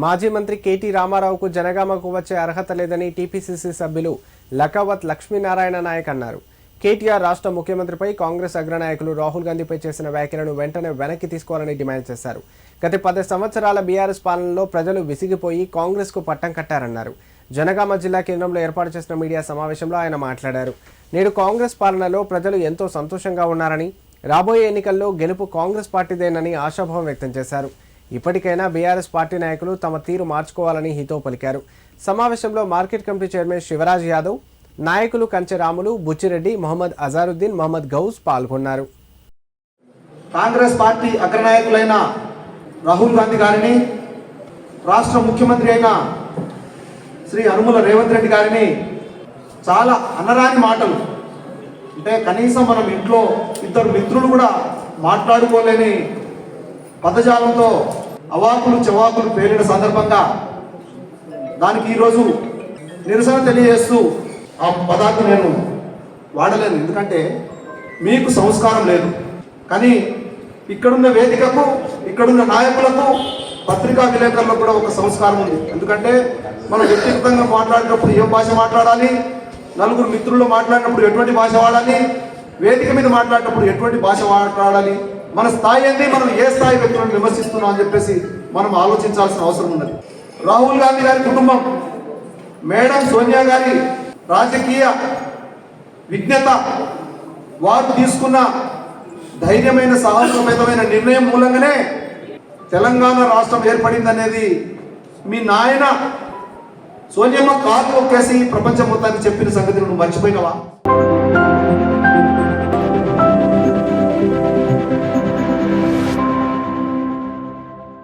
మాజీ మంత్రి కేటీ రామారావుకు జనగామకు వచ్చే అర్హత లేదని టీపీసీసీ సభ్యులు లకావత్ లక్ష్మీనారాయణ నాయక్ అన్నారు. కేటీఆర్ రాష్ట్ర ముఖ్యమంత్రిపై కాంగ్రెస్ అగ్రనాయకులు రాహుల్ గాంధీపై చేసిన వ్యాఖ్యలను వెంటనే వెనక్కి తీసుకోవాలని డిమాండ్ చేశారు. గత 10 సంవత్సరాల బీఆర్ఎస్ పాలనలో ప్రజలు విసిగిపోయి కాంగ్రెస్కు పట్టం కట్టారన్నారు. జనగామ జిల్లా కేంద్రంలో ఏర్పాటు చేసిన మీడియా సమావేశంలో ఆయన మాట్లాడారు. నేడు కాంగ్రెస్ పాలనలో ప్రజలు ఎంతో సంతోషంగా ఉన్నారని, రాబోయే ఎన్నికల్లో గెలుపు కాంగ్రెస్ పార్టీదేనని ఆశాభావం వ్యక్తం చేశారు. ఇప్పటికైనా బీఆర్ఎస్ పార్టీ నాయకులు తమ తీరు మార్చుకోవాలని హితవు పలికారు. సమావేశంలో market committee chairman Shivaraj Yadav, నాయకులు కంచె రాములు, బుచ్చిరెడ్డి, మొహమ్మద్ అజారుద్దీన్, మొహమ్మద్ గౌస్ పాల్గొన్నారు. కాంగ్రెస్ పార్టీ అగ్రనాయకులైన రాహుల్ గాంధీ గారిని, రాష్ట్ర ముఖ్యమంత్రి అయిన శ్రీ యనుమల రేవంత్ రెడ్డి గారిని చాలా అనరాని మాటలు, అంటే కనీసం మనం ఇంట్లో ఇద్దరు మిత్రులు కూడా మాట్లాడుకోలేని పదజాలంతో అవాకులు చవాకులు పేలిన సందర్భంగా దానికి ఈరోజు నిరసన తెలియజేస్తూ ఆ పదాన్ని నేను వాడలేను. ఎందుకంటే మీకు సంస్కారం లేదు. కానీ ఇక్కడున్న వేదికకు, ఇక్కడున్న నాయకులకు, పత్రికా విలేకరులకు కూడా ఒక సంస్కారం ఉంది. ఎందుకంటే మనం వ్యక్తిగతంగా మాట్లాడినప్పుడు ఏ భాష మాట్లాడాలి, నలుగురు మిత్రులు మాట్లాడినప్పుడు ఎటువంటి భాష వాడాలి, వేదిక మీద మాట్లాడినప్పుడు ఎటువంటి భాష మాట్లాడాలి, మన స్థాయి ఏంటి, మనం ఏ స్థాయి వ్యక్తులను విమర్శిస్తున్నాం అని చెప్పేసి మనం ఆలోచించాల్సిన అవసరం ఉన్నది. రాహుల్ గాంధీ గారి కుటుంబం, మేడం సోనియా గారి రాజకీయ విజ్ఞత, వారు తీసుకున్న ధైర్యమైన సాహసోపేతమైన నిర్ణయం మూలంగానే తెలంగాణ రాష్ట్రం ఏర్పడింది అనేది మీ నాయన సోనియమ్మ కారు ఒక్కేసి ప్రపంచం మొత్తానికి చెప్పిన సంగతి నువ్వు మర్చిపోయినవా?